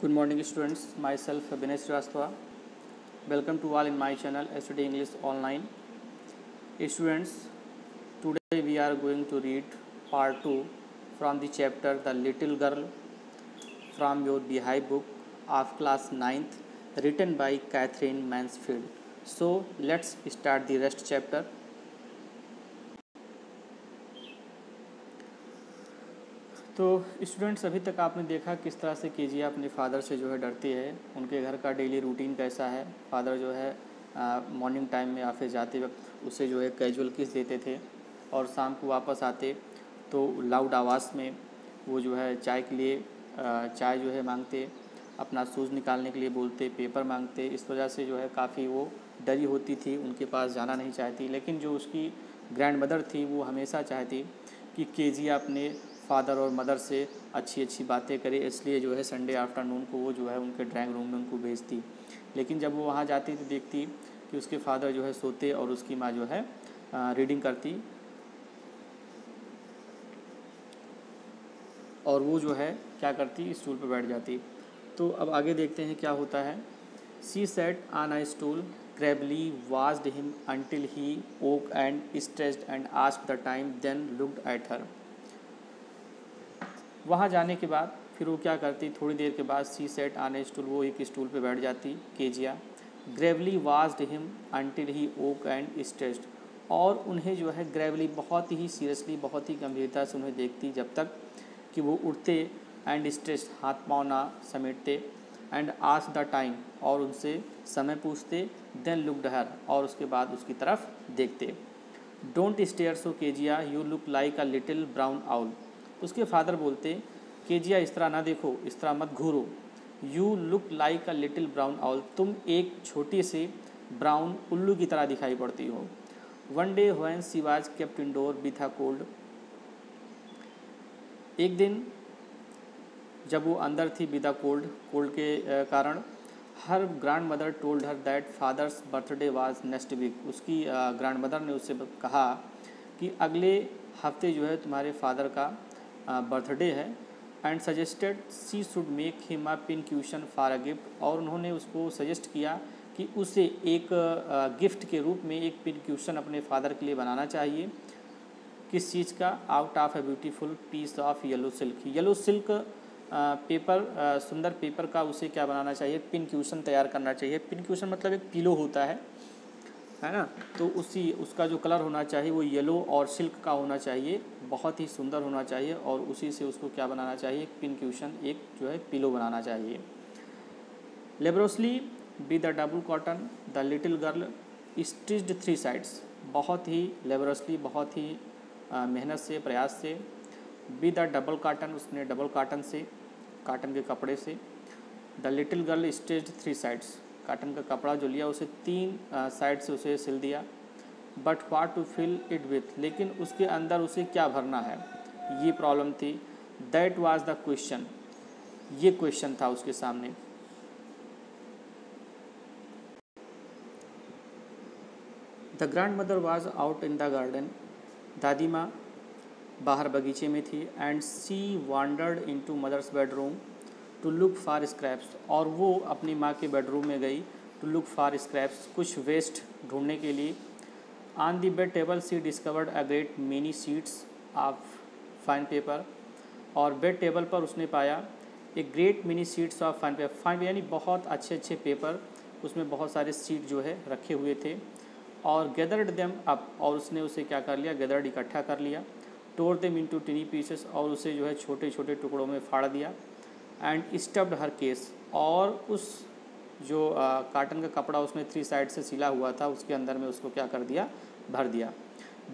Good morning students, myself Vinay Srivastava. Welcome to all in my channel Study English Online. Students, today we are going to read part 2 from the chapter The Little Girl from your Beehive book of class 9th written by Catherine Mansfield. So let's start the rest chapter. तो students, अभी तक आपने देखा किस तरह से Kezia अपने father से जो है डरती है। उनके घर का डेली रूटीन कैसा है। फादर जो है मॉर्निंग टाइम में ऑफिस जाते वक्त उसे जो है कैजुअल किस देते थे और शाम को वापस आते तो लाउड आवाज़ में वो जो है चाय के लिए चाय जो है मांगते, अपना शूज़ निकालने के लिए बोलते, पेपर मांगते। इस वजह से जो है काफ़ी वो डरी होती थी, उनके पास जाना नहीं चाहती। लेकिन जो उसकी ग्रैंड मदर थी वो हमेशा चाहती कि केजिया अपने फादर और मदर से अच्छी अच्छी बातें करे, इसलिए जो है संडे आफ्टरनून को वो जो है उनके ड्राइंग रूम में उनको भेजती। लेकिन जब वो वहाँ जाती तो देखती कि उसके फादर जो है सोते और उसकी माँ जो है रीडिंग करती और वो जो है क्या करती, स्टूल पर बैठ जाती। तो अब आगे देखते हैं क्या होता है। She sat on a stool gravely watched him until he woke and stretched and asked the time, then looked at her. वहाँ जाने के बाद फिर वो क्या करती, थोड़ी देर के बाद she sat on a stool, वो एक स्टूल पे बैठ जाती Kezia. Gravely watched him until he woke and stretched, और उन्हें जो है ग्रेवली बहुत ही सीरियसली, बहुत ही गंभीरता से उन्हें देखती जब तक कि वो उठते एंड स्ट्रेस्ड, हाथ पाँव ना समेटते, एंड आस्क द टाइम, और उनसे समय पूछते, देन लुक्ड हर, और उसके बाद उसकी तरफ देखते। Don't stare so Kezia, you look like a little brown owl. उसके फादर बोलते, केजिया इस तरह ना देखो, इस तरह मत घूरो। You look like a little brown owl, तुम एक छोटी से ब्राउन उल्लू की तरह दिखाई पड़ती हो। One day when she was kept indoor with a cold, एक दिन जब वो अंदर थी विद अ कोल्ड, कोल्ड के कारण, her grandmother told her that father's birthday was next week, उसकी ग्रैंड मदर ने उससे कहा कि अगले हफ्ते जो है तुम्हारे फादर का बर्थडे है। And suggested she should make him a pincushion for a gift, और उन्होंने उसको सजेस्ट किया कि उसे एक गिफ्ट के रूप में एक पिनक्यूशन अपने फादर के लिए बनाना चाहिए। किस चीज़ का? Out of a beautiful piece of yellow silk, yellow silk paper, सुंदर पेपर का उसे क्या बनाना चाहिए, पिनक्यूशन तैयार करना चाहिए। पिनक्यूशन मतलब एक पिलो होता है ना, तो उसका जो कलर होना चाहिए वो येलो और सिल्क का होना चाहिए, बहुत ही सुंदर होना चाहिए, और उसी से उसको क्या बनाना चाहिए, एक पिनक्यूशन, एक जो है पिलो बनाना चाहिए। Laboriously with the double cotton the little girl stitched 3 sides, बहुत ही लेबरोसली, बहुत ही मेहनत से, प्रयास से, विद द डबल कॉटन, उसने डबल कॉटन से, काटन के कपड़े से, the little girl stitched 3 sides, cotton का कपड़ा जो लिया उसे 3 साइड से उसे सिल दिया। But what to fill it with, लेकिन उसके अंदर उसे क्या भरना है, ये प्रॉब्लम थी। दैट वाज द क्वेश्चन, ये क्वेश्चन था उसके सामने। The grandmother was out in the garden, दादी माँ बाहर बगीचे में थी। And she wandered into mother's bedroom to look for scraps, और वो अपनी माँ के बेडरूम में गई टू लुक फॉर स्क्रैप्स, कुछ वेस्ट ढूंढने के लिए। On the bed table she discovered a great many sheets of fine paper, और बेड टेबल पर उसने पाया एक great mini sheets of fine paper, fine यानी बहुत अच्छे अच्छे पेपर, उसमें बहुत सारे शीट जो है रखे हुए थे। और गैदर्ड देम अप, और उसने उसे क्या कर लिया, गैदर्ड इकट्ठा कर लिया। टोर देम इनटू टिनी पीसेस, और उसे जो है छोटे छोटे टुकड़ों में फाड़ दिया। एंड स्टफ्ड हर केस, और उस जो काटन का कपड़ा उसमें 3 साइड से सिला हुआ था उसके अंदर में उसको क्या कर दिया, भर दिया।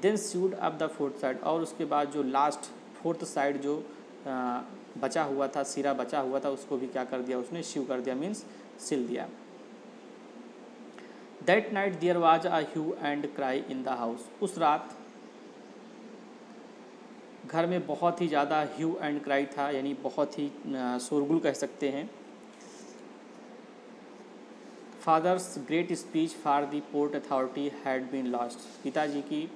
Then sewed up the 4th side, और उसके बाद जो लास्ट 4th साइड जो बचा हुआ था, सिरा बचा हुआ था, उसको भी क्या कर दिया, उसने स्यू कर दिया, मीन्स सिल दिया। That night there was a hue and cry in the house, उस रात घर में बहुत ही ज़्यादा ह्यू एंड क्राई था, यानी बहुत ही शोरगुल कह सकते हैं। Father's great speech for the port authority had been lost, पिताजी की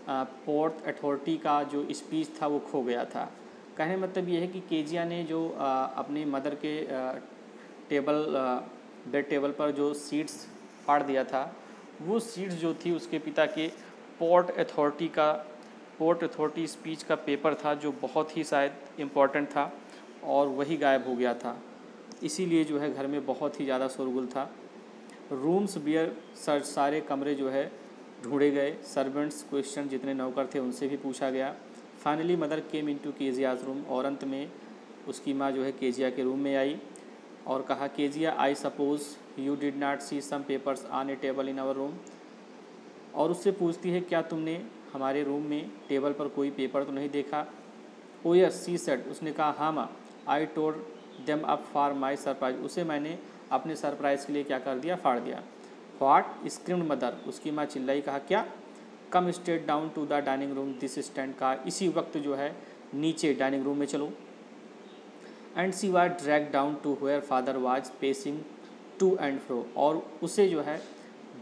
पोर्ट अथॉरिटी का जो स्पीच था वो खो गया था। कहने मतलब ये है कि केजिया ने जो अपने मदर के बेड टेबल पर जो सीट्स फाड़ दिया था, वो सीट्स जो थी उसके पिता के पोर्ट अथॉरिटी स्पीच का पेपर था, जो बहुत ही शायद इम्पॉर्टेंट था, और वही गायब हो गया था। इसीलिए जो है घर में बहुत ही ज़्यादा शोरगुल था। रूम्स बियर सारे कमरे जो है ढूंढे गए, सर्वेंट्स क्वेश्चन, जितने नौकर थे उनसे भी पूछा गया। Finally mother came into Keziah's room, और अंत में उसकी माँ जो है केजिया के रूम में आई और कहा, Kezia I suppose you did not see some papers on a table in our room. और उससे पूछती है, क्या तुमने हमारे रूम में टेबल पर कोई पेपर तो नहीं देखा? ओ यस सी सेड, उसने कहा, हाँ माँ, I told them up for my surprise, उसे मैंने अपने सरप्राइज़ के लिए क्या कर दिया, फाड़ दिया। व्हाट स्क्रीम्ड मदर, उसकी माँ चिल्लाई, कहा क्या? Come straight down to the dining room this instant, कहा इसी वक्त जो है नीचे डाइनिंग रूम में चलो। And she was drag down to where father was pacing to and fro, और उसे जो है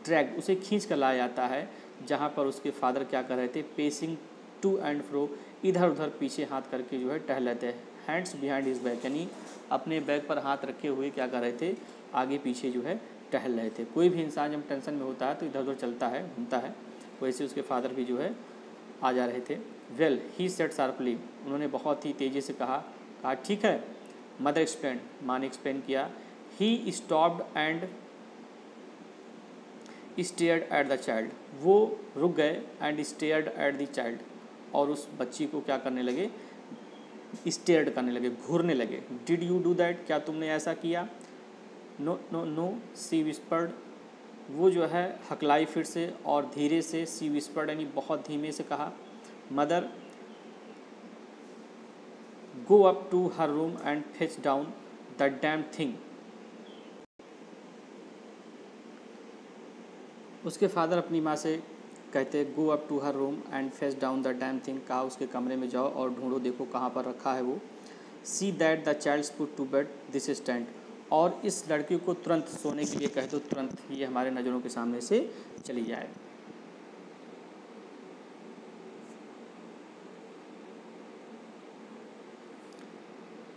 ड्रैग, उसे खींच कर लाया जाता है जहाँ पर उसके फादर क्या कर रहे थे, पेसिंग टू एंड फ्रो, इधर उधर पीछे हाथ करके जो है टहल रहे थे। हैंड्स बिहाइंड हिज बैक, यानी अपने बैग पर हाथ रखे हुए क्या कर रहे थे, आगे पीछे जो है टहल रहे थे। कोई भी इंसान जब टेंशन में होता है तो इधर उधर चलता है, घूमता है, वैसे उसके फादर भी जो है आ जा रहे थे। वेल ही सेड शार्पली, उन्होंने बहुत ही तेज़ी से कहा ठीक है। मदर एक्सप्लेन, माँ ने एक्सप्लेन किया। He stopped and stared at the child, वो रुक गए, and stared at the child, और उस बच्ची को क्या करने लगे, स्टेयर्ड करने लगे, घूरने लगे। डिड यू डू दैट, क्या तुमने ऐसा किया? नो नो नो सी विस्पर्ड, वो जो है हकलाई फिर से और धीरे से, सी विस्पर्ड यानी बहुत धीमे से कहा। Mother go up to her room and fetch down the damn thing, उसके फादर अपनी माँ से कहते, go up to her room and fetch down the damn thing, कहा उसके कमरे में जाओ और ढूंढो, देखो कहाँ पर रखा है वो। See that the child's put to bed this stand, और इस लड़की को तुरंत सोने के लिए कह दो, तुरंत ये हमारे नज़रों के सामने से चली जाए।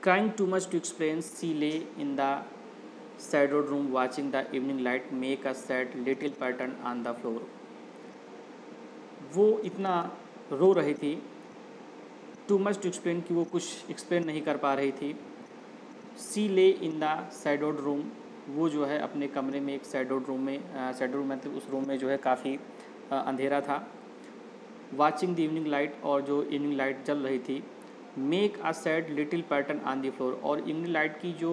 Crying too much to explain, she lay in the shadowed room watching the evening light make a sad little pattern on the floor. वो इतना रो रही थी, टू मच टू एक्सप्लेन, कि वो कुछ एक्सप्लेन नहीं कर पा रही थी। सी ले इन द शैडोड रूम, वो जो है अपने कमरे में एक शैडोड रूम में, शैडोड रूम मतलब उस रूम में जो है काफ़ी अंधेरा था। वाचिंग द इवनिंग लाइट, और जो इवनिंग लाइट जल रही थी। Make a sad little pattern on the floor, और इवनिंग लाइट की जो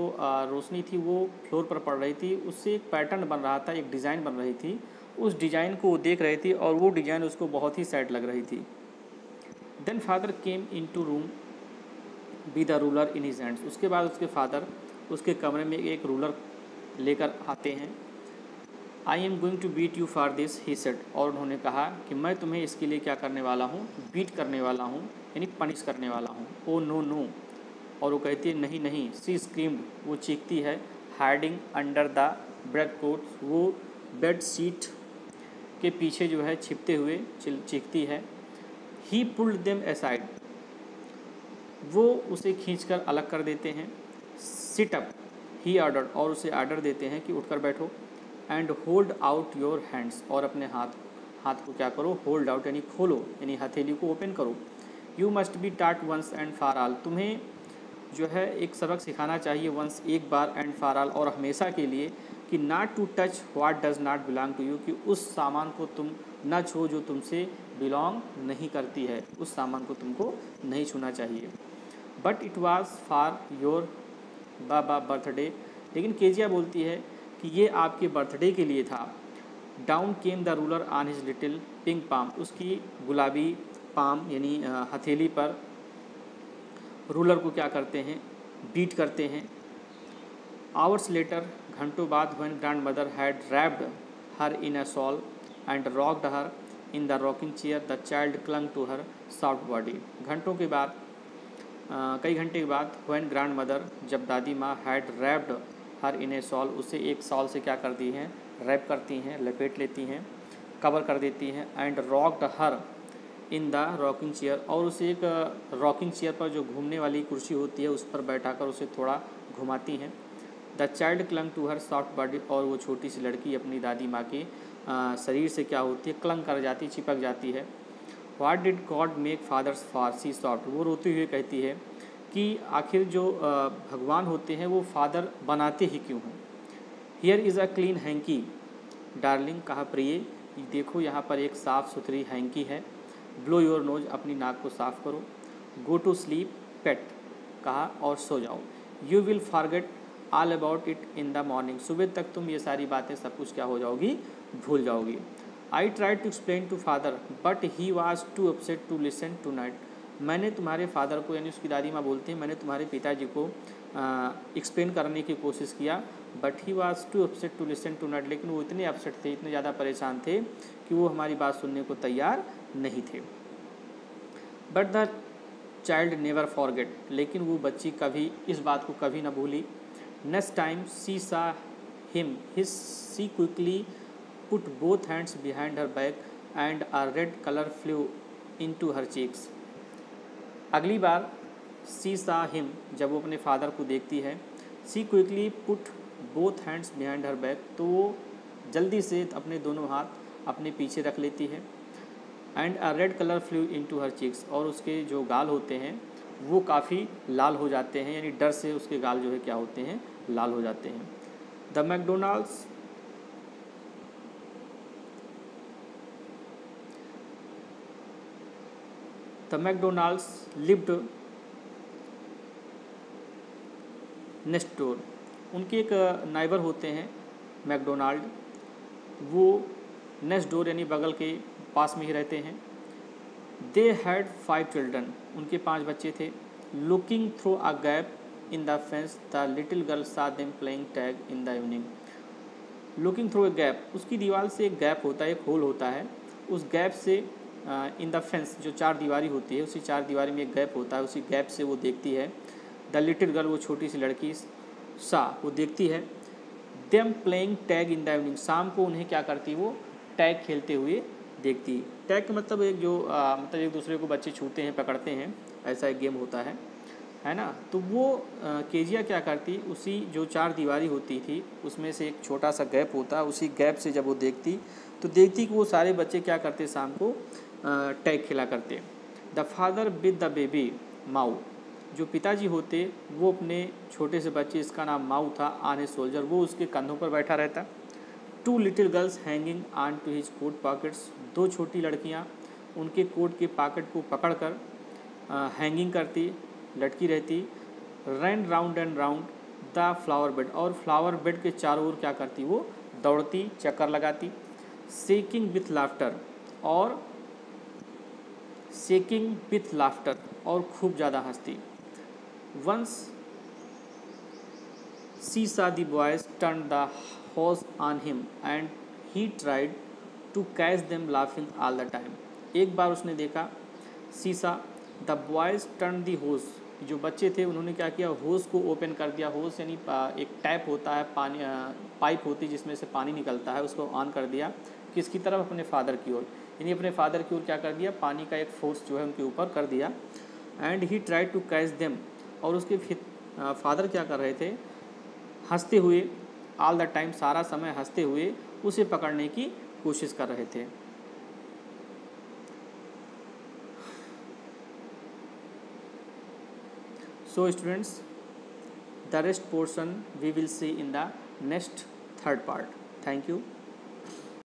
रोशनी थी वो फ्लोर पर पड़ रही थी, उससे एक पैटर्न बन रहा था, एक डिज़ाइन बन रही थी। उस डिज़ाइन को वो देख रही थी और वो डिज़ाइन उसको बहुत ही सैड लग रही थी। Then father came in to room with the ruler in his hands, उसके बाद उसके फादर उसके कमरे में एक रूलर लेकर आते हैं। I am going to beat you for this he said, और उन्होंने कहा कि मैं तुम्हें इसके लिए क्या करने वाला हूँ, बीट करने वाला हूँ, यानी पनिश करने वाला हूँ। ओ नो नो, और वो कहती है नहीं नहीं। सी स्क्रीम्ड, वो चीखती है। Hiding under the bed coat, वो बेड शीट के पीछे जो है छिपते हुए चीखती है। ही पुल्ड देम असाइड, वो उसे खींचकर अलग कर देते हैं। सिट अप ही ऑर्डर, और उसे आर्डर देते हैं कि उठकर बैठो। And hold out your hands, और अपने हाथ को क्या करो, होल्ड आउट यानी खोलो, यानी हथेली को ओपन करो। यू मस्ट बी टाट वंस एंड फॉर ऑल, तुम्हें जो है एक सबक सिखाना चाहिए, वंस एक बार, एंड फॉर ऑल और हमेशा के लिए, कि not to touch what does not belong to you, कि उस सामान को तुम न छो जो तुमसे बिलोंग नहीं करती है, उस सामान को तुमको नहीं छूना चाहिए। But it was for your Baba birthday, लेकिन केजिया बोलती है कि ये आपके बर्थडे के लिए था। Down came the ruler on his little pink palm, उसकी गुलाबी पाम यानी हथेली पर रूलर को क्या करते हैं, बीट करते हैं। आवर्स लेटर, घंटों बाद, when grandmother had wrapped her in a shawl and rocked her in the rocking chair, the child clung to her soft body. घंटों के बाद, कई घंटे के बाद, व्हेन ग्रैंड मदर, जब दादी माँ, had wrapped her in A shawl, उसे एक शॉल से क्या करती हैं, रैप करती हैं, लपेट लेती हैं, कवर कर देती हैं। And rocked her in the rocking chair, और उसे एक रॉकिंग चेयर पर जो घूमने वाली कुर्सी होती है उस पर बैठाकर उसे थोड़ा घुमाती हैं। The child clung to her soft body, और वो छोटी सी लड़की अपनी दादी माँ के शरीर से क्या होती है, क्लंग कर जाती, चिपक जाती है। What did God make fathers for, she sobbed, वो रोते हुए कहती है कि आखिर जो भगवान होते हैं वो फादर बनाते ही क्यों हैं। Here is a clean hanky darling, कहा प्रिय, देखो यहाँ पर एक साफ़ सुथरी हैंकी है। ब्लो योर नोज, अपनी नाक को साफ़ करो। गो टू स्लीप पेट, कहा और सो जाओ। You will forget all about it in the morning, सुबह तक तुम ये सारी बातें सब कुछ क्या हो जाओगी, भूल जाओगी। I try to explain to father but he was too upset to listen tonight, मैंने तुम्हारे फादर को, यानी उसकी दादी माँ बोलते हैं, मैंने तुम्हारे पिताजी को एक्सप्लेन करने की कोशिश किया, but he was too upset to listen tonight, लेकिन वो इतने अपसेट थे, इतने ज़्यादा परेशान थे कि वो हमारी बात सुनने को तैयार नहीं थे। But the child never forget, लेकिन वो बच्ची कभी इस बात को कभी न भूली। Next time she saw him she quickly put both hands behind her back and a red colour flew into her cheeks, अगली बार सी सा हिम, जब वो अपने फादर को देखती है, she quickly put both hands behind her back, तो वो जल्दी से अपने दोनों हाथ अपने पीछे रख लेती है। And a red colour flew into her cheeks, और उसके जो गाल होते हैं वो काफ़ी लाल हो जाते हैं, यानी डर से उसके गाल जो है क्या होते हैं, लाल हो जाते हैं। The McDonald's lived next door, उनके एक नाइबर होते हैं मैकडोनाल्ड, वो नेक्स्ट डोर यानी बगल के पास में ही रहते हैं। दे हैड 5 चिल्ड्रन, उनके 5 बच्चे थे। Looking through a gap in the fence the little girl saw them playing tag in the evening, looking through a gap, उसकी दीवार से एक गैप होता है, एक होल होता है, उस गैप से इन द फेंस, जो 4 दीवारी होती है, उसी 4 दीवारी में एक गैप होता है, उसी गैप से वो देखती है। द लिटिल गर्ल, वो छोटी सी लड़की, सा, वो देखती है। Them playing tag in the evening, शाम को उन्हें क्या करती, वो टैग खेलते हुए देखती। टैग का मतलब एक जो मतलब एक दूसरे को बच्चे छूते हैं, पकड़ते हैं, ऐसा एक गेम होता है ना। तो वो केजिया क्या करती, उसी जो 4 दीवारी होती थी उसमें से एक छोटा सा गैप होता, उसी गैप से जब वो देखती तो देखती कि वो सारे बच्चे क्या करते, शाम को टैग खेला करते। The father with the baby माऊ, जो पिताजी होते वो अपने छोटे से बच्चे, इसका नाम माऊ था, आने सोल्जर, वो उसके कंधों पर बैठा रहता। 2 little girls hanging on to his coat pockets, 2 छोटी लड़कियां उनके कोट के पॉकेट को पकड़कर हैंगिंग करती, लटकी रहती। Run round and round the flower bed, और फ्लावर बेड के चारों ओर क्या करती, वो दौड़ती, चक्कर लगाती। शेकिंग विथ लाफ्टर, और शेकिंग विथ लाफ्टर, और खूब ज़्यादा हंसती। वंस सी सा the boys turn the hose on him and he tried to catch them laughing all the time, एक बार उसने देखा, सीसा, द बॉयज़ टर्न दी होस, जो बच्चे थे उन्होंने क्या किया, होस को ओपन कर दिया। होस यानी एक टैप होता है, पानी पाइप होती है जिसमें से पानी निकलता है, उसको ऑन कर दिया किसकी तरफ, अपने फादर की ओर, यानी अपने फादर की ओर क्या कर दिया, पानी का एक फोर्स जो है उनके ऊपर कर दिया। And he try to catch them, और उसके फादर क्या कर रहे थे, हंसते हुए, ऑल द टाइम, सारा समय हंसते हुए उसे पकड़ने की कोशिश कर रहे थे। So students, the rest portion we will see in the next third part. Thank you.